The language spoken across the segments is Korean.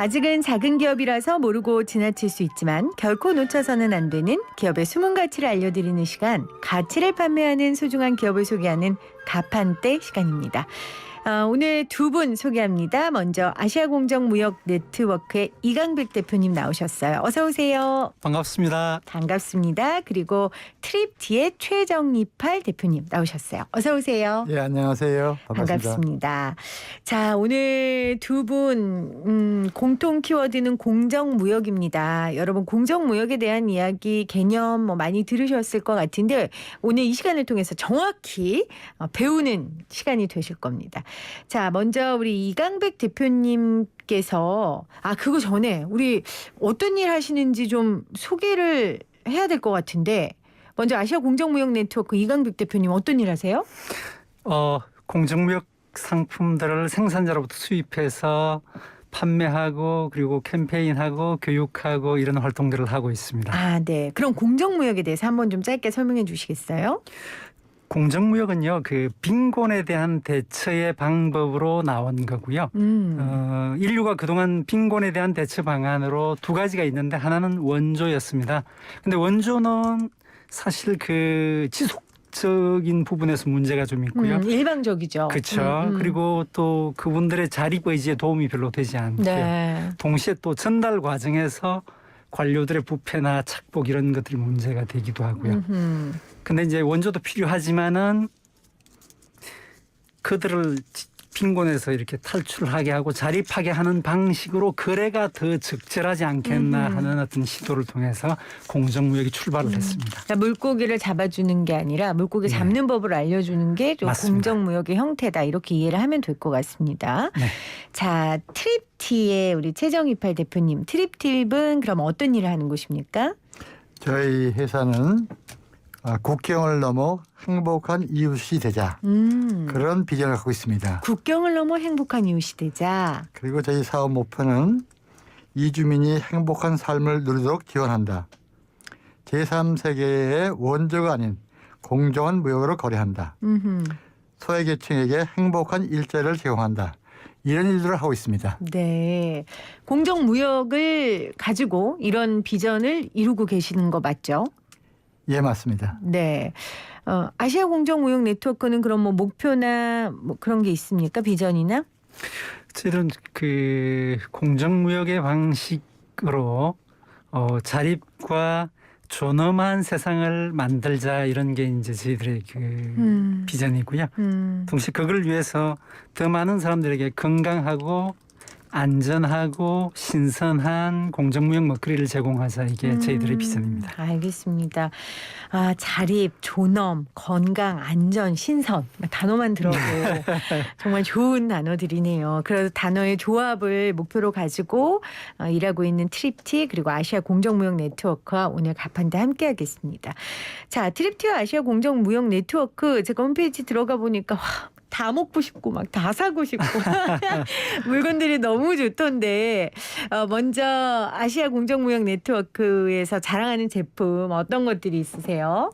아직은 작은 기업이라서 모르고 지나칠 수 있지만 결코 놓쳐서는 안 되는 기업의 숨은 가치를 알려드리는 시간, 가치를 판매하는 소중한 기업을 소개하는 가판대 시간입니다. 오늘 두 분 소개합니다. 먼저 아시아공정무역 네트워크의 이강백 대표님 나오셨어요. 어서 오세요. 반갑습니다. 반갑습니다. 그리고 트립티의 최정이팔 대표님 나오셨어요. 어서 오세요. 예, 안녕하세요. 반갑습니다. 자, 오늘 두 분 공통 키워드는 공정무역입니다. 여러분 공정무역에 대한 이야기, 개념 많이 들으셨을 것 같은데 오늘 이 시간을 통해서 정확히 배우는 시간이 되실 겁니다. 자, 먼저 우리 이강백 대표님께서 그거 전에 우리 어떤 일 하시는지 좀 소개를 해야 될 것 같은데 먼저 아시아 공정무역 네트워크 이강백 대표님 어떤 일 하세요? 공정무역 상품들을 생산자로부터 수입해서 판매하고 그리고 캠페인하고 교육하고 이런 활동들을 하고 있습니다. 네. 그럼 공정무역에 대해서 한번 좀 짧게 설명해 주시겠어요? 공정무역은요, 그 빈곤에 대한 대처의 방법으로 나온 거고요. 인류가 그동안 빈곤에 대한 대처 방안으로 두 가지가 있는데 하나는 원조였습니다. 근데 원조는 사실 그 지속적인 부분에서 문제가 좀 있고요. 일방적이죠. 그렇죠. 그리고 또 그분들의 자립 의지에 도움이 별로 되지 않고요. 네. 동시에 또 전달 과정에서 관료들의 부패나 착복 이런 것들이 문제가 되기도 하고요. 근데 이제 원조도 필요하지만은 그들을 빈곤에서 이렇게 탈출하게 하고 자립하게 하는 방식으로 거래가 더 적절하지 않겠나 하는 어떤 시도를 통해서 공정무역이 출발을 했습니다. 그러니까 물고기를 잡아주는 게 아니라 물고기 잡는 법을 알려주는 게 좀 공정무역의 형태다. 이렇게 이해를 하면 될 것 같습니다. 네. 자, 트립티의 우리 최정이팔 대표님. 트립팁은 그럼 어떤 일을 하는 곳입니까? 저희 회사는 국경을 넘어 행복한 이웃이 되자 그런 비전을 갖고 있습니다. 국경을 넘어 행복한 이웃이 되자. 그리고 저희 사업 목표는 이주민이 행복한 삶을 누리도록 지원한다. 제3세계의 원조가 아닌 공정한 무역으로 거래한다. 소외계층에게 행복한 일자리를 제공한다. 이런 일들을 하고 있습니다. 네. 공정무역을 가지고 이런 비전을 이루고 계시는 거 맞죠? 예, 맞습니다. 네. 아시아 공정무역 네트워크는 그럼 목표나 그런 게 있습니까? 비전이나? 저희들은 그 공정무역의 방식으로 자립과 존엄한 세상을 만들자 이런 게 이제 저희들의 그 비전이고요. 동시에 그걸 위해서 더 많은 사람들에게 건강하고 안전하고 신선한 공정무역 먹거리를 제공하자 이게 저희들의 비전입니다. 알겠습니다. 자립, 존엄, 건강, 안전, 신선 단어만 들어도 정말 좋은 단어들이네요. 그래서 단어의 조합을 목표로 가지고 일하고 있는 트립티 그리고 아시아 공정무역 네트워크와 오늘 가판대 함께하겠습니다. 자, 트립티와 아시아 공정무역 네트워크 제가 홈페이지 들어가 보니까 다 먹고 싶고 막 다 사고 싶고 물건들이 너무 좋던데 먼저 아시아 공정무역 네트워크에서 자랑하는 제품 어떤 것들이 있으세요?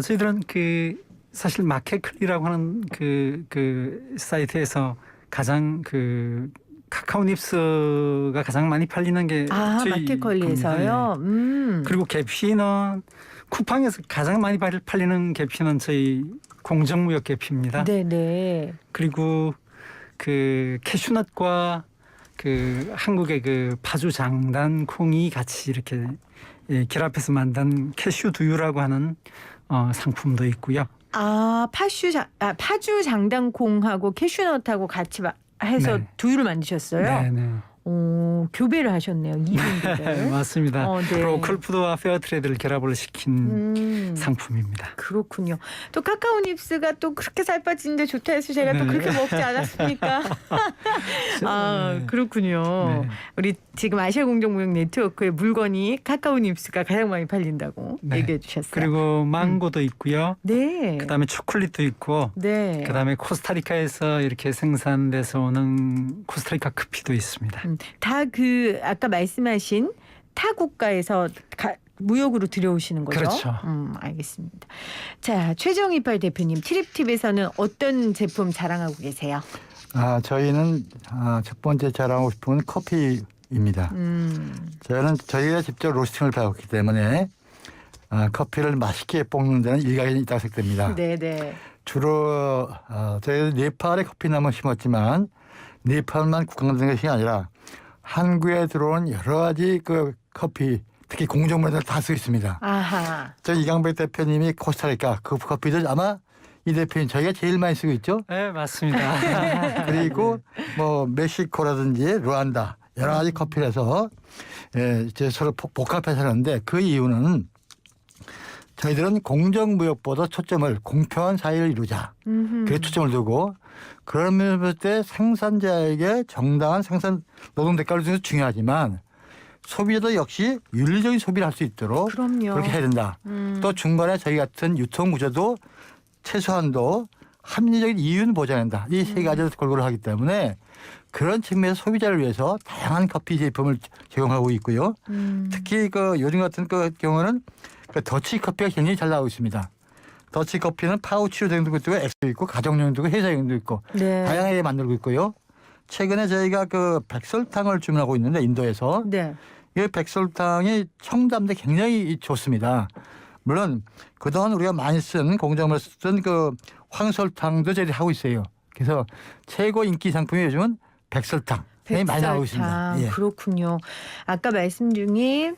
저희들은 그 사실 마켓클리라고 하는 그 사이트에서 가장 그 카카오 닙스가 가장 많이 팔리는 게 저희 마켓컬리에서요. 그리고 계피는 쿠팡에서 가장 많이 팔리는 계피는 저희 공정무역 계피입니다. 네네. 그리고 그 캐슈넛과 그 한국의 그 파주 장단 콩이 같이 이렇게 결합해서 만든 캐슈 두유라고 하는 상품도 있고요. 파주 장단콩하고 캐슈넛하고 같이 해서 네. 두유를 만드셨어요? 네네. 교배를 하셨네요. 2인 맞습니다. 네. 로컬푸드와 페어트레이드를 결합을 시킨 상품입니다. 그렇군요. 또 카카오 닙스가 또 그렇게 살 빠지는데 좋다 해서 제가 또 그렇게 먹지 않았습니까? 그렇군요. 네. 우리 지금 아시아 공정무역 네트워크의 물건이 카카오 닙스가 가장 많이 팔린다고 얘기해 주셨어요. 그리고 망고도 있고요. 네. 그다음에 초콜릿도 있고 네. 그다음에 코스타리카에서 이렇게 생산돼서 오는 코스타리카 커피도 있습니다. 다 아까 말씀하신 타 국가에서 무역으로 들여오시는 거죠? 그렇죠. 알겠습니다. 자, 최정이팔 대표님, 트립팁에서는 어떤 제품 자랑하고 계세요? 저희는 첫 번째 자랑하고 싶은 건 커피입니다. 저희는 저희가 직접 로스팅을 배웠기 때문에 커피를 맛있게 볶는 데는 일가견이 있다고 생각됩니다. 네네. 주로 저희 네팔에 커피나무 심었지만 네팔만 국한된 것이 아니라 한국에 들어온 여러 가지 그 커피 특히 공정물들 다 쓰고 있습니다. 아하. 저 이강백 대표님이 코스타리카 그 커피들 아마 이 대표님 저희가 제일 많이 쓰고 있죠. 네, 맞습니다. 그리고 뭐 멕시코라든지 루안다 여러 가지 커피를 해서 이제 서로 복합해서 하는데 그 이유는 저희들은 공정무역보다 초점을 공평한 사회를 이루자. 그래 초점을 두고 그러면 볼 때 생산자에게 정당한 생산 노동 대가를 주는 것도 중요하지만 소비자도 역시 윤리적인 소비를 할 수 있도록 그럼요. 그렇게 해야 된다. 또 중간에 저희 같은 유통 구조도 최소한도 합리적인 이윤을 보장한다. 이 세 가지를 골고루 하기 때문에 그런 측면에서 소비자를 위해서 다양한 커피 제품을 제공하고 있고요. 특히 그 요즘 같은 그 경우는 그 더치 커피가 굉장히 잘 나오고 있습니다. 더치 커피는 파우치로 된 것도 있고 엑스도 있고 가정용도 있고 회사용도 있고 네. 다양하게 만들고 있고요. 최근에 저희가 그 백설탕을 주문하고 있는데 인도에서 네. 이 백설탕이 청담도 굉장히 좋습니다. 물론 그동안 우리가 많이 쓴 공정을 쓰던 그 황설탕도 저희들이 하고 있어요. 그래서 최고 인기 상품이 요즘은 백설탕. 많이 나오고 있습니다. 예. 그렇군요. 아까 말씀 중에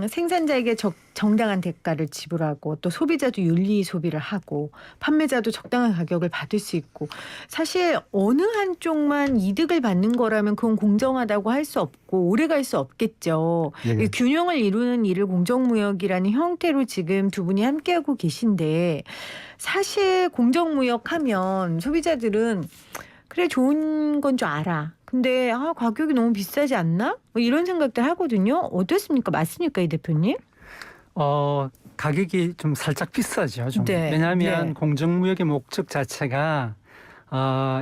생산자에게 정당한 대가를 지불하고 또 소비자도 윤리 소비를 하고 판매자도 적당한 가격을 받을 수 있고 사실 어느 한쪽만 이득을 받는 거라면 그건 공정하다고 할 수 없고 오래 갈 수 없겠죠. 예. 이 균형을 이루는 일을 공정무역이라는 형태로 지금 두 분이 함께하고 계신데 사실 공정무역하면 소비자들은 그래 좋은 건 줄 알아. 근데 가격이 너무 비싸지 않나? 뭐 이런 생각들 하거든요. 어떻습니까? 맞습니까, 이 대표님? 가격이 좀 살짝 비싸죠. 좀. 네. 왜냐하면 네. 공정무역의 목적 자체가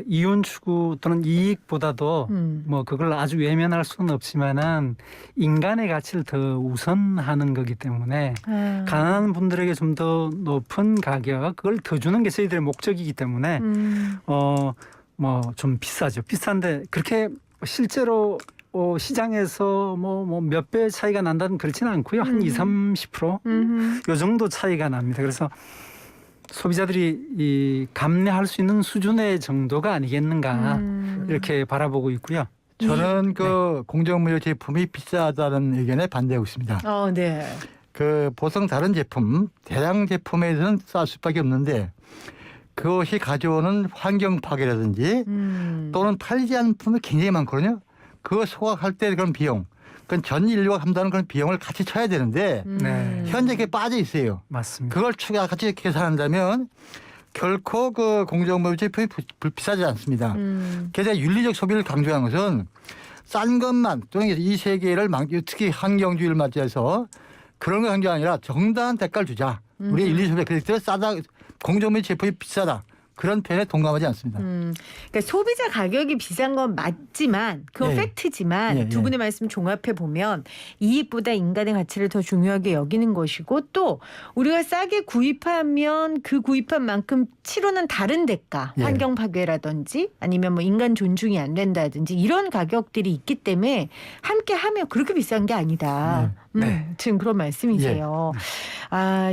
이윤 추구 또는 이익보다도 뭐 그걸 아주 외면할 수는 없지만은 인간의 가치를 더 우선하는 거기 때문에 가난한 분들에게 좀 더 높은 가격 그걸 더 주는 게 저희들의 목적이기 때문에 뭐 좀 비싸죠. 비싼데 그렇게 실제로 시장에서 뭐 몇 배 차이가 난다는 그렇지는 않고요. 한 20-30% 요 정도 차이가 납니다. 그래서 소비자들이 이 감내할 수 있는 수준의 정도가 아니겠는가 이렇게 바라보고 있고요. 저는 그 공정무역 제품이 비싸다는 의견에 반대하고 있습니다. 네. 그 보통 다른 제품, 대량 제품에 대해서는 쌀 수밖에 없는데 그것이 가져오는 환경 파괴라든지 또는 팔리지 않는 품이 굉장히 많거든요. 그거 소각할 때 그런 비용, 그건 전 인류가 감당하는 그런 비용을 같이 쳐야 되는데 네. 현재 그게 빠져 있어요. 맞습니다. 그걸 같이 계산한다면 결코 그 공정무역 제품이 비싸지 않습니다. 게다가 윤리적 소비를 강조하는 것은 싼 것만 또는 이 세계를 특히 환경주의를 맞이해서 그런 거 강조 아니라 정당한 대가를 주자. 우리의 윤리 소비 그래서 싸다 공정무역 제품이 비싸다. 그런 표현에 동감하지 않습니다. 그러니까 소비자 가격이 비싼 건 맞지만 그건 예. 팩트지만 예, 두 분의 말씀 종합해 보면 이익보다 인간의 가치를 더 중요하게 여기는 것이고 또 우리가 싸게 구입하면 그 구입한 만큼 치르는 다른 대가 예. 환경 파괴라든지 아니면 뭐 인간 존중이 안 된다든지 이런 가격들이 있기 때문에 함께 하면 그렇게 비싼 게 아니다. 네. 지금 그런 말씀이세요.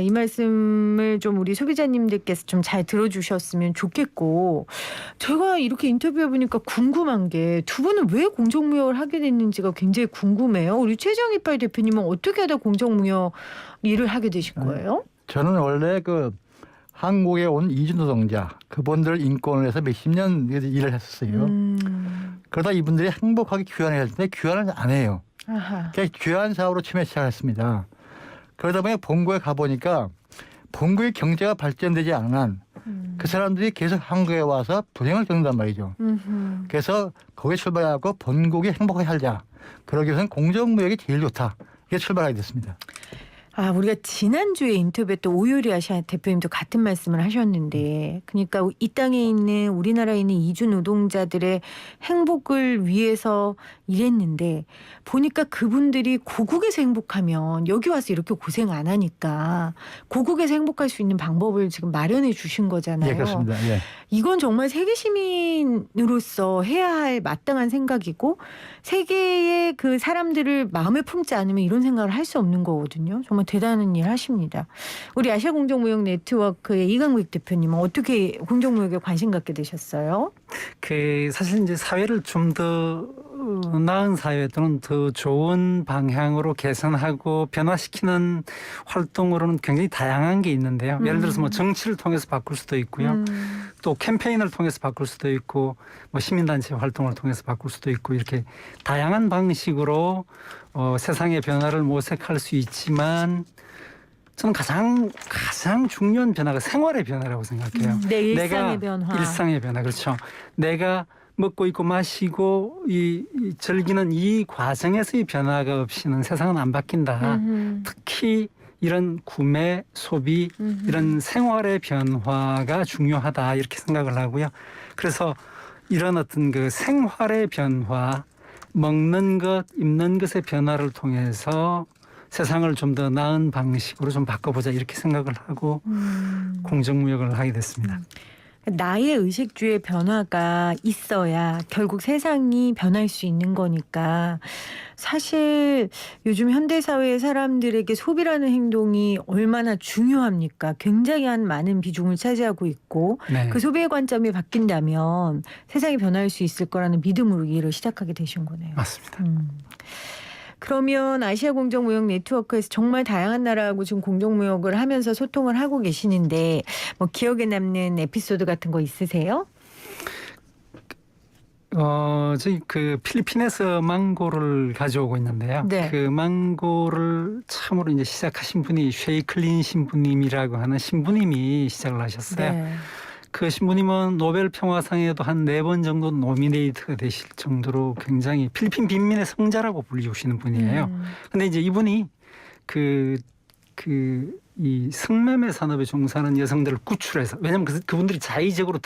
이 말씀을 좀 우리 소비자님들께서 좀 잘 들어주셨으면 좋겠고 제가 이렇게 인터뷰해 보니까 궁금한 게 두 분은 왜 공정무역을 하게 됐는지가 굉장히 궁금해요. 우리 최정이빨 대표님은 어떻게 하다 공정무역 일을 하게 되신 거예요? 저는 원래 그 한국에 온 이주 노동자 그분들 인권을 위해서 몇십 년 일을 했었어요. 그러다 이분들이 행복하게 귀환을 했는데 귀환을 안 해요. 아하. 귀환 사업으로 처음에 시작했습니다. 그러다 보니 본국에 가보니까 본국의 경제가 발전되지 않은 한 그 사람들이 계속 한국에 와서 불행을 겪는단 말이죠. 그래서 거기에 출발하고 본국이 행복하게 살자. 그러기 위해서는 공정무역이 제일 좋다. 이게 출발하게 됐습니다. 우리가 지난주에 인터뷰했던 오유리 아시아 대표님도 같은 말씀을 하셨는데, 그러니까 이 땅에 있는 우리나라에 있는 이주 노동자들의 행복을 위해서 일했는데 보니까 그분들이 고국에서 행복하면 여기 와서 이렇게 고생 안 하니까 고국에서 행복할 수 있는 방법을 지금 마련해 주신 거잖아요. 예, 그렇습니다. 예. 이건 정말 세계 시민으로서 해야 할 마땅한 생각이고, 세계의 그 사람들을 마음에 품지 않으면 이런 생각을 할 수 없는 거거든요. 정말 대단한 일 하십니다. 우리 아시아 공정무역 네트워크의 이강국 대표님은 어떻게 공정무역에 관심 갖게 되셨어요? 사실 이제 사회를 좀 더 나은 사회 또는 더 좋은 방향으로 개선하고 변화시키는 활동으로는 굉장히 다양한 게 있는데요. 예를 들어서 뭐 정치를 통해서 바꿀 수도 있고요. 또 캠페인을 통해서 바꿀 수도 있고, 뭐 시민단체 활동을 통해서 바꿀 수도 있고, 이렇게 다양한 방식으로 세상의 변화를 모색할 수 있지만, 저는 가장 중요한 변화가 생활의 변화라고 생각해요. 내 일상의 내가 변화. 일상의 변화, 그렇죠. 내가 먹고 입고 마시고 이 즐기는 이 과정에서의 변화가 없이는 세상은 안 바뀐다. 특히 이런 구매, 소비, 이런 생활의 변화가 중요하다, 이렇게 생각을 하고요. 그래서 이런 어떤 그 생활의 변화, 먹는 것, 입는 것의 변화를 통해서 세상을 좀 더 나은 방식으로 좀 바꿔보자, 이렇게 생각을 하고 공정무역을 하게 됐습니다. 나의 의식주의 변화가 있어야 결국 세상이 변할 수 있는 거니까, 사실 요즘 현대사회의 사람들에게 소비라는 행동이 얼마나 중요합니까? 굉장히 많은 비중을 차지하고 있고, 네. 그 소비의 관점이 바뀐다면 세상이 변할 수 있을 거라는 믿음으로 이 일을 시작하게 되신 거네요. 맞습니다. 그러면 아시아 공정무역 네트워크에서 정말 다양한 나라하고 지금 공정무역을 하면서 소통을 하고 계시는데, 뭐 기억에 남는 에피소드 같은 거 있으세요? 저희 그 필리핀에서 망고를 가져오고 있는데요. 네. 그 망고를 참으로 이제 시작하신 분이 쉐이클린 신부님이라고 하는 신부님이 시작을 하셨어요. 네. 그 신부님은 노벨 평화상에도 한 4번 정도 노미네이트가 되실 정도로 굉장히 필리핀 빈민의 성자라고 불리우시는 분이에요. 근데 이제 이분이 이 성매매 산업에 종사하는 여성들을 구출해서, 왜냐하면 그분들이 자의적으로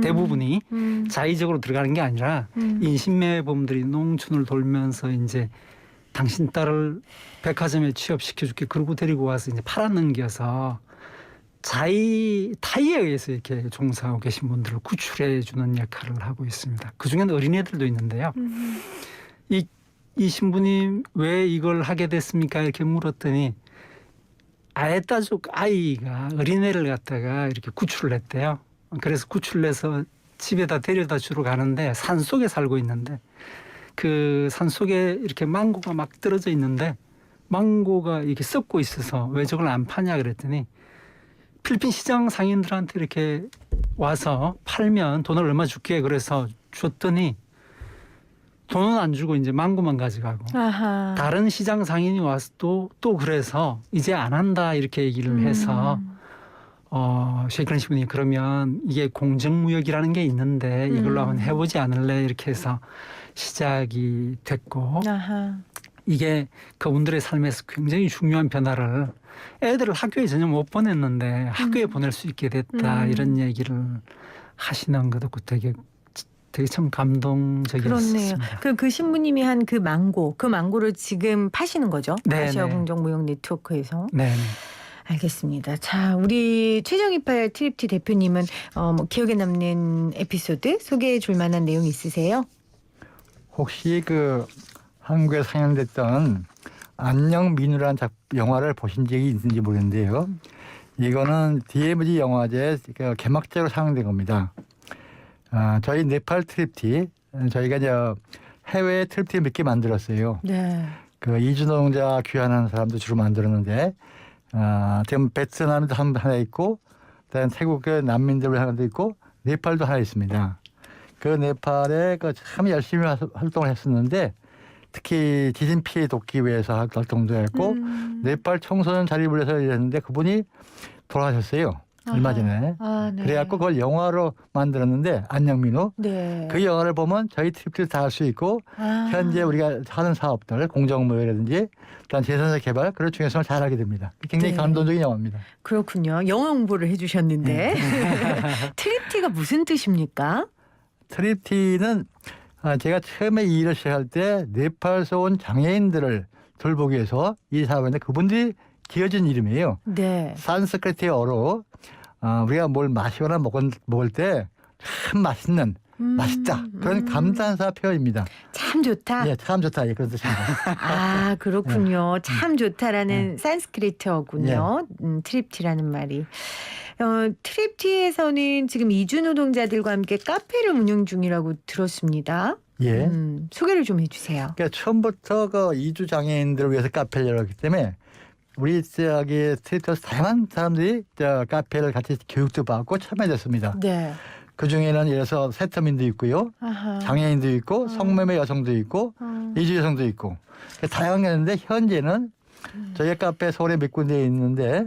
대부분이 자의적으로 들어가는 게 아니라 인신매매범들이 농촌을 돌면서 이제 당신 딸을 백화점에 취업시켜줄게 그러고 데리고 와서 이제 팔아넘겨서 타이에 의해서 이렇게 종사하고 계신 분들을 구출해 주는 역할을 하고 있습니다. 그중에는 어린애들도 있는데요. 이 신부님 왜 이걸 하게 됐습니까? 이렇게 물었더니 아에따족 아이가 어린애를 갖다가 이렇게 구출을 했대요. 그래서 구출해서 집에다 데려다 주러 가는데 산속에 살고 있는데, 그 산속에 이렇게 망고가 막 떨어져 있는데 망고가 이렇게 썩고 있어서 왜 저걸 안 파냐 그랬더니, 필리핀 시장 상인들한테 이렇게 와서 팔면 돈을 얼마 줄게 그래서 줬더니 돈은 안 주고 이제 망고만 가져가고, 아하. 다른 시장 상인이 와서 또 그래서 이제 안 한다 이렇게 얘기를 해서 쉐이클린 신부님이 그러면 이게 공정무역이라는 게 있는데 이걸로 한번 해보지 않을래, 이렇게 해서 시작이 됐고, 아하. 이게 그분들의 삶에서 굉장히 중요한 변화를, 애들을 학교에 전혀 못 보냈는데 학교에 보낼 수 있게 됐다, 이런 얘기를 하시는 것도 되게 참 감동적이었습니다. 그렇네요. 그럼 그 신부님이 한 그 망고를 지금 파시는 거죠? 네네. 아시아 공정무역 네트워크에서. 네. 알겠습니다. 자, 우리 최정이팔 트립티 대표님은 뭐 기억에 남는 에피소드 소개해 줄 만한 내용 있으세요? 혹시 그 한국에 상영됐던 안녕 민우라는 영화를 보신 적이 있는지 모르겠는데요. 이거는 DMZ 영화제 개막제로 상영된 겁니다. 저희 네팔 트립티, 저희가 이제 해외 트립티 몇 개 만들었어요. 네. 그 이주노동자 귀환하는 사람도 주로 만들었는데, 지금 베트남도 하나 있고, 그다음 태국의 난민들 하나도 있고, 네팔도 하나 있습니다. 그 네팔에 참 열심히 활동을 했었는데, 특히 지진 피해 돕기 위해서 활동도 했고, 네팔 청소년 자립을 위해서 일했는데 그분이 돌아가셨어요. 얼마 전에. 네. 그래갖고 그걸 영화로 만들었는데 안영민호. 네. 그 영화를 보면 저희 트립티도 다 할 수 있고 현재 우리가 하는 사업들 공정무역이라든지 또한 재산세 개발 그런 중에서 잘하게 됩니다. 굉장히 네. 감동적인 영화입니다. 그렇군요. 영어 공부를 해주셨는데 트립티가 무슨 뜻입니까? 트립티는 제가 처음에 이 일을 시작할 때 네팔에서 온 장애인들을 돌보기 위해서 이 사업인데 그분들이 지어진 이름이에요. 네. 산스크리트어로 우리가 뭘 마시거나 먹을 때 참 맛있는 맛있다 그런 감탄사 표현입니다. 참 좋다. 예, 참 좋다 예, 그런 뜻입니다. 아 그렇군요. 참 좋다라는 산스크리트어군요. 트립티라는 말이. 트립티에서는 지금 이주 노동자들과 함께 카페를 운영 중이라고 들었습니다. 예. 소개를 좀 해주세요. 그러니까 처음부터 그 이주 장애인들을 위해서 카페를 열었기 때문에 우리 저기 트립티에서 다양한 사람들이 저 카페를 같이 교육도 받고 참여됐습니다. 네. 그 중에는 예를 들어서 세터민도 있고요. 아하. 장애인도 있고 성매매 여성도 있고 이주 여성도 있고 다양하게 있는데 현재는 저희 카페 서울에 몇 군데 있는데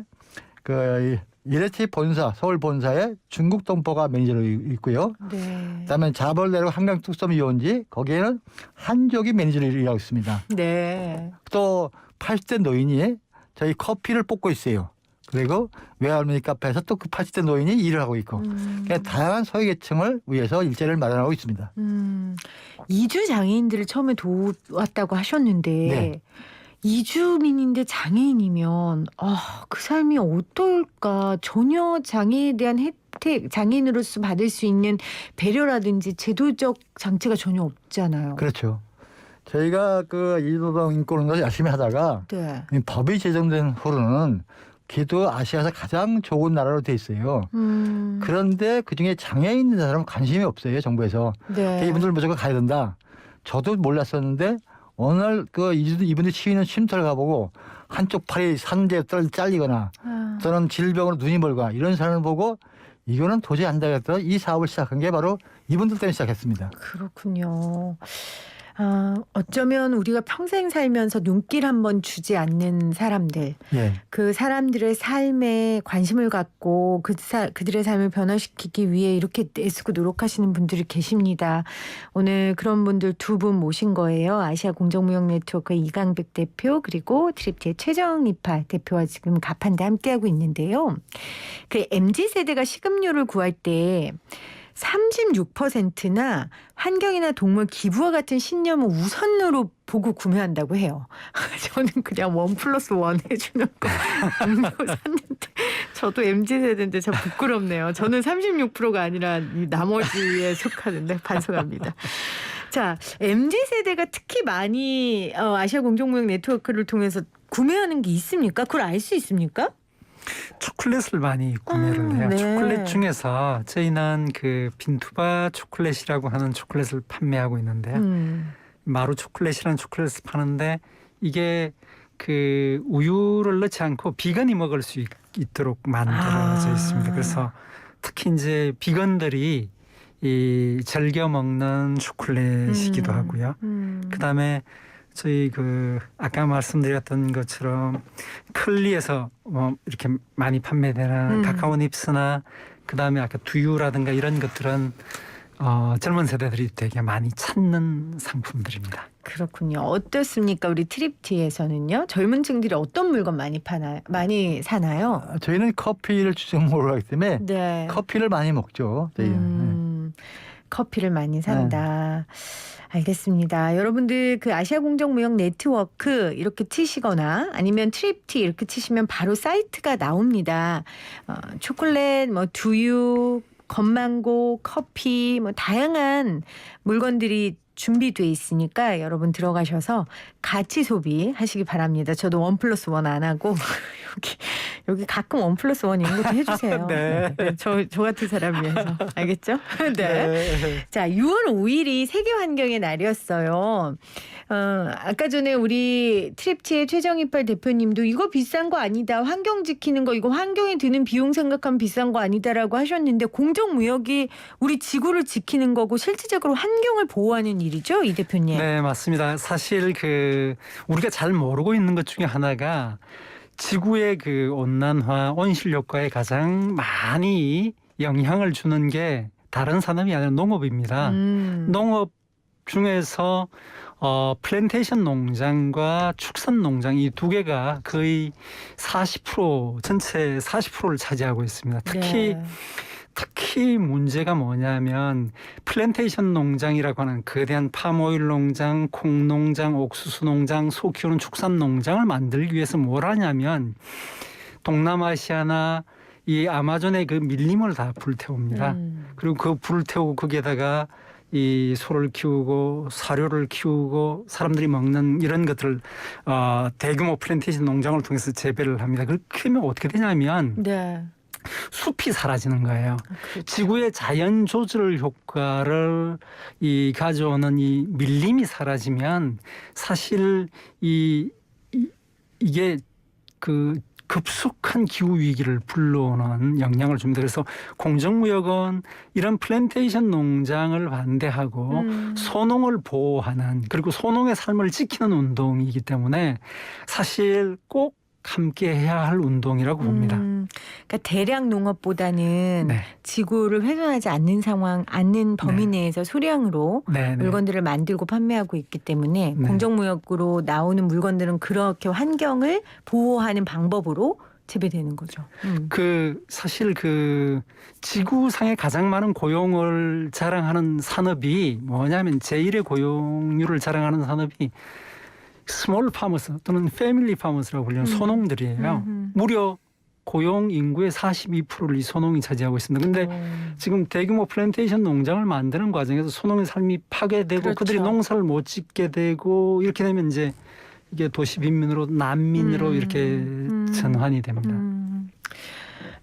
그 이레치 본사 서울 본사에 중국 동포가 매니저로 있고요. 네. 그다음에 자벌대로 한강 뚝섬 유원지 거기에는 한족이 매니저로 일하고 있습니다. 네. 또 80대 노인이 저희 커피를 뽑고 있어요. 그리고 외할머니 카페에서 또 그 80대 노인이 일을 하고 있고 그러니까 다양한 소외계층을 위해서 일자리를 마련하고 있습니다. 이주 장애인들을 처음에 도왔다고 하셨는데 네. 이주민인데 장애인이면 그 삶이 어떨까? 전혀 장애에 대한 혜택, 장애인으로서 받을 수 있는 배려라든지 제도적 장치가 전혀 없잖아요. 그렇죠. 저희가 그 이주노동 인권운동을 열심히 하다가 네. 이 법이 제정된 후로는 기도 아시아에서 가장 좋은 나라로 돼 있어요. 그런데 그중에 장애인 있는 사람은 관심이 없어요. 정부에서. 네. 이분들 무조건 가야 된다. 저도 몰랐었는데 어느 날 그 이분들이 치이는 쉼터를 가보고 한쪽 팔이 산재에 잘리거나 또는 질병으로 눈이 멀거나 이런 사람을 보고 이거는 도저히 안 되겠다. 이 사업을 시작한 게 바로 이분들 때문에 시작했습니다. 그렇군요. 어쩌면 우리가 평생 살면서 눈길 한번 주지 않는 사람들, 예. 그 사람들의 삶에 관심을 갖고 그들의 삶을 변화시키기 위해 이렇게 애쓰고 노력하시는 분들이 계십니다. 오늘 그런 분들 두 분 모신 거예요. 아시아 공정무역 네트워크 이강백 대표 그리고 트립티의 최정이파 대표와 지금 가판대 함께하고 있는데요. 그 MZ세대가 식음료를 구할 때 36%나 환경이나 동물 기부와 같은 신념을 우선으로 보고 구매한다고 해요. 저는 그냥 1+1 해주는 거 음료 샀는데 저도 MZ세대인데 참 부끄럽네요. 저는 36%가 아니라 이 나머지에 속하는데 반성합니다. 자, MZ세대가 특히 많이 아시아 공정무역 네트워크를 통해서 구매하는 게 있습니까? 그걸 알 수 있습니까? 초콜릿을 많이 구매를 해요. 네. 초콜릿 중에서 저희는 그 빈투바 초콜릿이라고 하는 초콜릿을 판매하고 있는데요. 마루 초콜릿이라는 초콜릿을 파는데 이게 그 우유를 넣지 않고 비건이 먹을 수 있도록 만들어져 있습니다. 그래서 특히 이제 비건들이 이 즐겨 먹는 초콜릿이기도 하고요. 그다음에 저희 그 아까 말씀드렸던 것처럼 클리에서 이렇게 많이 판매되는 카카오 닙스나 그다음에 아까 두유라든가 이런 것들은 젊은 세대들이 되게 많이 찾는 상품들입니다. 그렇군요. 어떻습니까? 우리 트립티에서는요. 젊은 층들이 어떤 물건 많이 사나요? 저희는 커피를 주종목으로 하기 때문에 네. 커피를 많이 먹죠. 저희는. 커피를 많이 산다. 알겠습니다. 여러분들 그 아시아 공정무역 네트워크 이렇게 치시거나 아니면 트립티 이렇게 치시면 바로 사이트가 나옵니다. 초콜릿, 두유, 건망고, 커피 다양한 물건들이 준비돼 있으니까 여러분 들어가셔서 같이 소비하시기 바랍니다. 저도 1+1 안 하고 여기 가끔 1+1 이런 것도 해주세요. 네. 저 같은 사람 위해서 알겠죠? 네. 자, 6월 5일이 세계환경의 날이었어요. 아까 전에 우리 트립티의 최정이팔 대표님도 이거 비싼 거 아니다. 환경 지키는 거 이거 환경에 드는 비용 생각하면 비싼 거 아니다라고 하셨는데 공정무역이 우리 지구를 지키는 거고 실질적으로 환경을 보호하는 일이죠, 이 대표님. 네, 맞습니다. 사실 그 우리가 잘 모르고 있는 것 중에 하나가 지구의 그 온난화, 온실 효과에 가장 많이 영향을 주는 게 다른 산업이 아니라 농업입니다. 농업 중에서 플랜테이션 농장과 축산 농장 이 두 개가 거의 40% 전체 40%를 차지하고 있습니다. 특히 문제가 뭐냐면 플랜테이션 농장이라고 하는 거대한 팜오일 농장, 콩 농장, 옥수수 농장, 소 키우는 축산 농장을 만들기 위해서 뭘 하냐면 동남아시아나 이 아마존의 그 밀림을 다 불태웁니다. 그리고 그 불을 태우고 거기에다가 이 소를 키우고 사료를 키우고 사람들이 먹는 이런 것들을 대규모 플랜테이션 농장을 통해서 재배를 합니다. 그렇게 하면 어떻게 되냐면 네. 숲이 사라지는 거예요. 그렇죠. 지구의 자연 조절 효과를 가져오는 이 밀림이 사라지면 사실 이게 그 급속한 기후 위기를 불러오는 영향을 줍니다. 그래서 공정무역은 이런 플랜테이션 농장을 반대하고 소농을 보호하는 그리고 소농의 삶을 지키는 운동이기 때문에 사실 꼭 함께 해야 할 운동이라고 봅니다. 그러니까 대량 농업보다는 네. 지구를 훼손하지 않는 범위 네. 내에서 소량으로 네, 네. 물건들을 만들고 판매하고 있기 때문에 네. 공정무역으로 나오는 물건들은 그렇게 환경을 보호하는 방법으로 재배되는 거죠. 사실 지구상에 가장 많은 고용을 자랑하는 산업이 뭐냐면 제1의 고용률을 자랑하는 산업이 스몰 파머스 또는 패밀리 파머스라고 불리는 소농들이에요. 무려 고용 인구의 42%를 이 소농이 차지하고 있습니다. 근데 지금 대규모 플랜테이션 농장을 만드는 과정에서 소농의 삶이 파괴되고 그렇죠. 그들이 농사를 못 짓게 되고 이렇게 되면 이제 이게 도시 빈민으로 난민으로 이렇게 전환이 됩니다.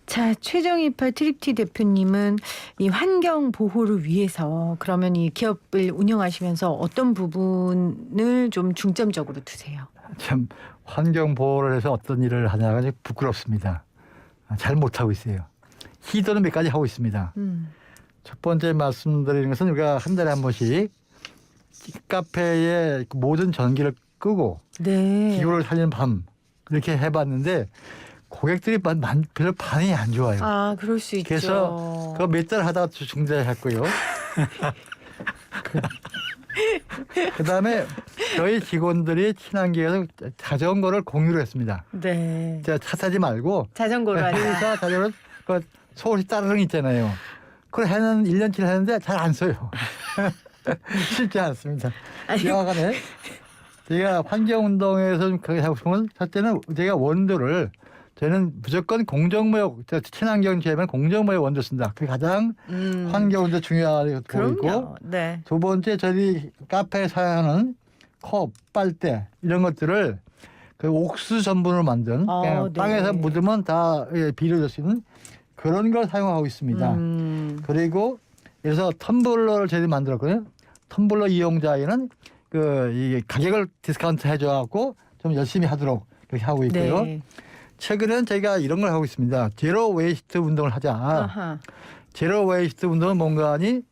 자, 최정희파 트립티 대표님은 이 환경 보호를 위해서 그러면 이 기업을 운영하시면서 어떤 부분을 좀 중점적으로 두세요? 참 환경 보호를 해서 어떤 일을 하냐가 좀 부끄럽습니다. 잘 못하고 있어요. 시도는 몇 가지 하고 있습니다. 첫 번째 말씀드리는 것은 우리가 한 달에 한 번씩 카페에 모든 전기를 끄고 네. 기후를 살리는 밤 이렇게 해봤는데 고객들이 별로 반응이 안 좋아요. 아, 그럴 수 있죠. 그래서 그거 몇 달 하다가 중단했고요. 그다음에 저희 직원들이 친환경에서 자전거를 공유를 했습니다. 네. 제가 차 타지 말고 자전거로 하자. 회사 자전거 서울시 따르릉 있잖아요. 그걸 1년치를 했는데 잘 안 써요. 쉽지 않습니다. 여하간에 제가 환경운동에서 좀 그렇게 하고 싶은 건 첫째는 제가 원두를 저는 무조건 공정무역, 친환경 제면 공정무역 원두 쓴다. 그게 가장 환경운동 중요하다고 보이고 네. 두 번째 저희 카페에 사용하는 컵, 빨대 이런 것들을 그 옥수수 전분으로 만든 그냥 네. 땅에서 묻으면 다 비료될 수 있는 그런 걸 사용하고 있습니다. 그리고 그래서 텀블러를 저희들이 만들었거든요. 텀블러 이용자에는 이게 가격을 디스카운트 해줘갖고 좀 열심히 하도록 그렇게 하고 있고요. 네. 최근에는 저희가 이런 걸 하고 있습니다. 제로 웨이스트 운동을 하자. 아하. 제로 웨이스트 운동은 뭔가 하니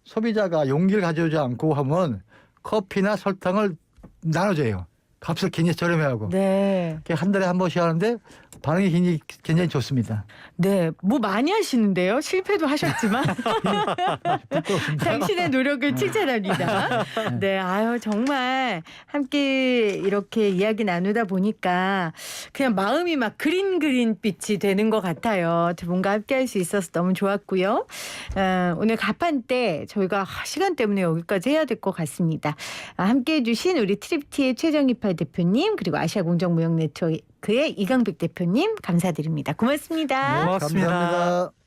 소비자가 용기를 가져오지 않고 하면 커피나 설탕을 나눠줘요. 값을 굉장히 저렴해 하고. 네. 한 달에 한 번씩 하는데 반응이 굉장히 좋습니다. 네. 뭐 많이 하시는데요. 실패도 하셨지만 당신의 노력을 칭찬합니다. 네. 아유, 정말 함께 이렇게 이야기 나누다 보니까 그냥 마음이 막 그린 빛이 되는 것 같아요. 두 분과 함께 할 수 있어서 너무 좋았고요. 오늘 가판때 저희가 시간 때문에 여기까지 해야 될 것 같습니다. 함께 해주신 우리 트립티의 최정희파 대표님 그리고 아시아 공정무역 네트워크의 이강백 대표님 감사드립니다. 고맙습니다. 고맙습니다. 감사합니다.